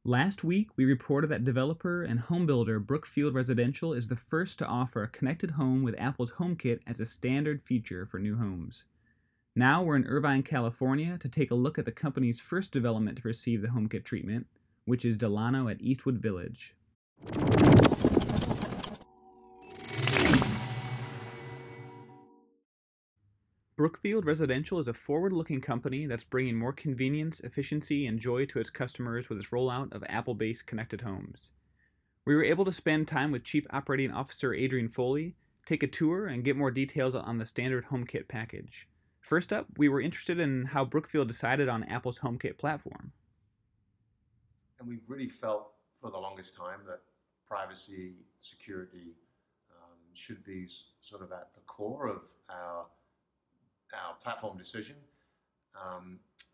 Last week, we reported that developer and homebuilder Brookfield Residential is the first to offer a connected home with Apple's HomeKit as a standard feature for new homes. Now we're in Irvine, California to take a look at the company's first development to receive the HomeKit treatment, which is Delano at Eastwood Village. Brookfield Residential is a forward-looking company that's bringing more convenience, efficiency, and joy to its customers with its rollout of Apple-based connected homes. We were able to spend time with Chief Operating Officer Adrian Foley, take a tour, and get more details on the standard HomeKit package. First up, we were interested in how Brookfield decided on Apple's HomeKit platform. And we've really felt for the longest time that privacy, security should be sort of at the core of our platform decision.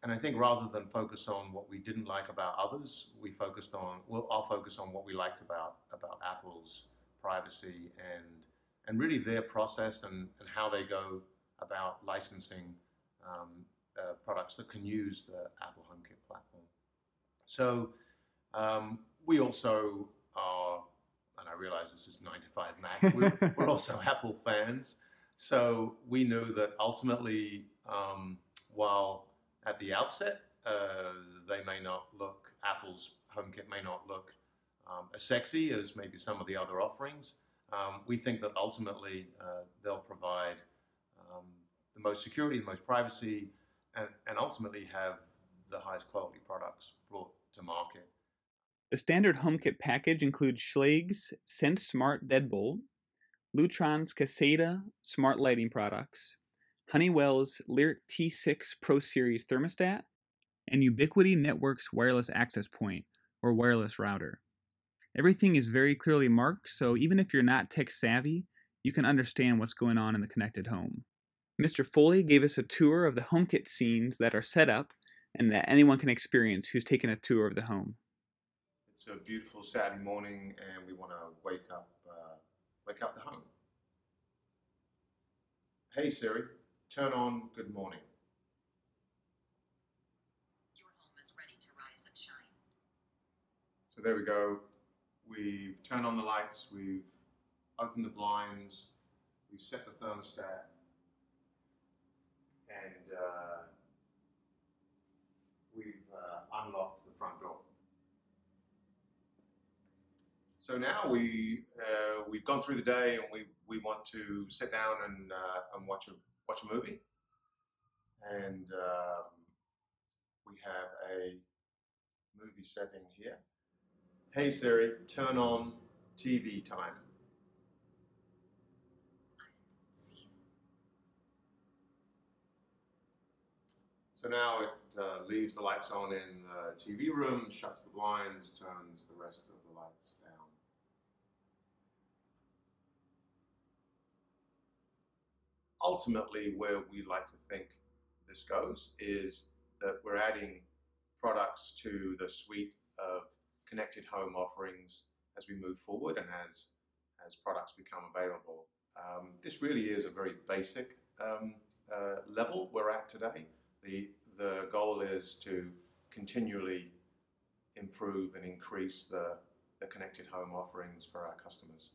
And I think rather than focus on what we didn't like about others, I'll focus on what we liked about Apple's privacy and really their process and how they go about licensing products that can use the Apple HomeKit platform. So we also are, and I realize this is 9 to 5 Mac, we're also Apple fans. So we knew that ultimately, while at the outset, Apple's HomeKit may not look as sexy as maybe some of the other offerings, we think that ultimately they'll provide the most security, the most privacy, and ultimately have the highest quality products brought to market. The standard HomeKit package includes Schlage's Sense Smart Deadbolt, Lutron's Caseta smart lighting products, Honeywell's Lyric T6 Pro Series thermostat, and Ubiquiti Network's wireless access point, or wireless router. Everything is very clearly marked, so even if you're not tech savvy, you can understand what's going on in the connected home. Mr. Foley gave us a tour of the HomeKit scenes that are set up and that anyone can experience who's taken a tour of the home. It's a beautiful Saturday morning, and we want to wake up the home. Hey Siri, turn on Good Morning. Your home is ready to rise and shine. So there we go. We've turned on the lights, we've opened the blinds, we've set the thermostat, and we've unlocked the front door. So now we've gone through the day, and we want to sit down and watch a movie, and we have a movie setting here. Hey Siri, turn on TV time. So now it leaves the lights on in the TV room, shuts the blinds, turns the rest of the lights down. Ultimately, where we like to think this goes is that we're adding products to the suite of connected home offerings as we move forward and as products become available. This really is a very basic level we're at today. The goal is to continually improve and increase the connected home offerings for our customers.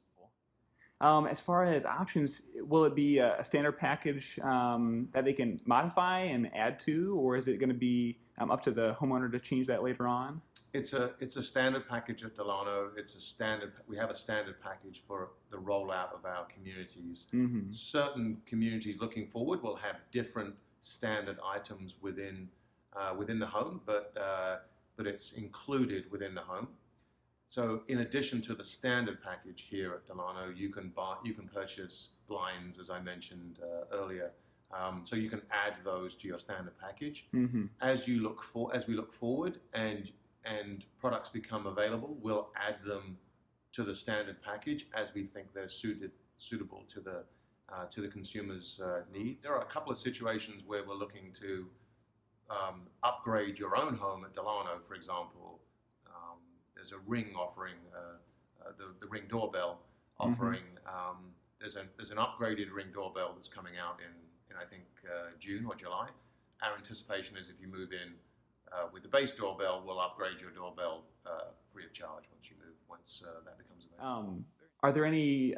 As far as options, will it be a standard package that they can modify and add to, or is it going to be up to the homeowner to change that later on? It's a standard package at Delano. We have a standard package for the rollout of our communities. Mm-hmm. Certain communities looking forward will have different standard items within the home, but it's included within the home. So in addition to the standard package here at Delano, you can purchase blinds, as I mentioned earlier. So you can add those to your standard package. Mm-hmm. As we look forward and products become available, we'll add them to the standard package as we think they're suitable to the consumer's needs. There are a couple of situations where we're looking to upgrade your own home at Delano, for example. There's a Ring offering, the Ring doorbell offering. Mm-hmm. There's an upgraded Ring doorbell that's coming out in I think June or July. Our anticipation is if you move in with the base doorbell, we'll upgrade your doorbell once that becomes available. Are there any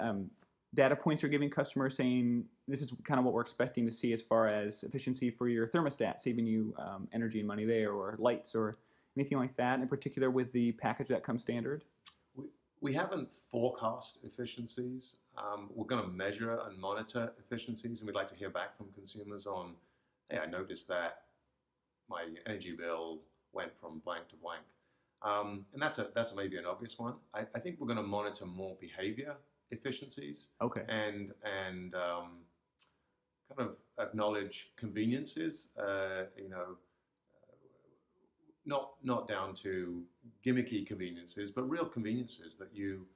data points you're giving customers saying this is kind of what we're expecting to see as far as efficiency for your thermostat, saving you energy and money there, or lights, or anything like that, in particular with the package that comes standard? We haven't forecast efficiencies. We're going to measure and monitor efficiencies, and we'd like to hear back from consumers on, hey, I noticed that my energy bill went from blank to blank. And that's maybe an obvious one. I think we're going to monitor more behavior efficiencies. Okay. And kind of acknowledge conveniences. Not down to gimmicky conveniences, but real conveniences that you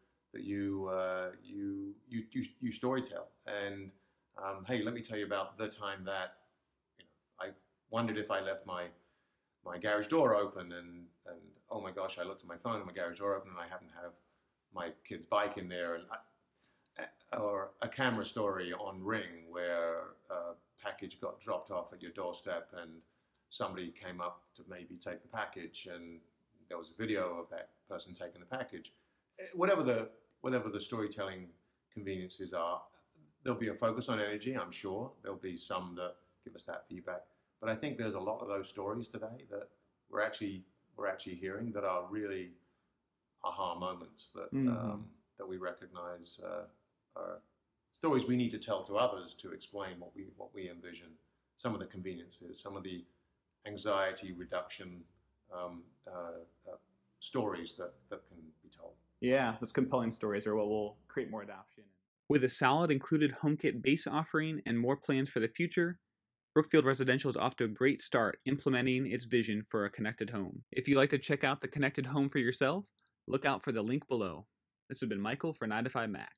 storytell. And hey, let me tell you about the time that I wondered if I left my garage door open, and oh my gosh, I looked at my phone and my garage door open, and I happened to have my kid's bike in there, or a camera story on Ring where a package got dropped off at your doorstep and somebody came up to maybe take the package, and there was a video of that person taking the package. Whatever the storytelling conveniences are, there'll be a focus on energy, I'm sure. There'll be some that give us that feedback. But I think there's a lot of those stories today that we're actually hearing that are really aha moments that that we recognize are stories we need to tell to others to explain what we envision. Some of the conveniences, some of the anxiety reduction stories that can be told. Yeah, those compelling stories are what will create more adoption. With a solid included HomeKit base offering and more plans for the future, Brookfield Residential is off to a great start implementing its vision for a connected home. If you'd like to check out the connected home for yourself, look out for the link below. This has been Michael for 9 to 5 Mac.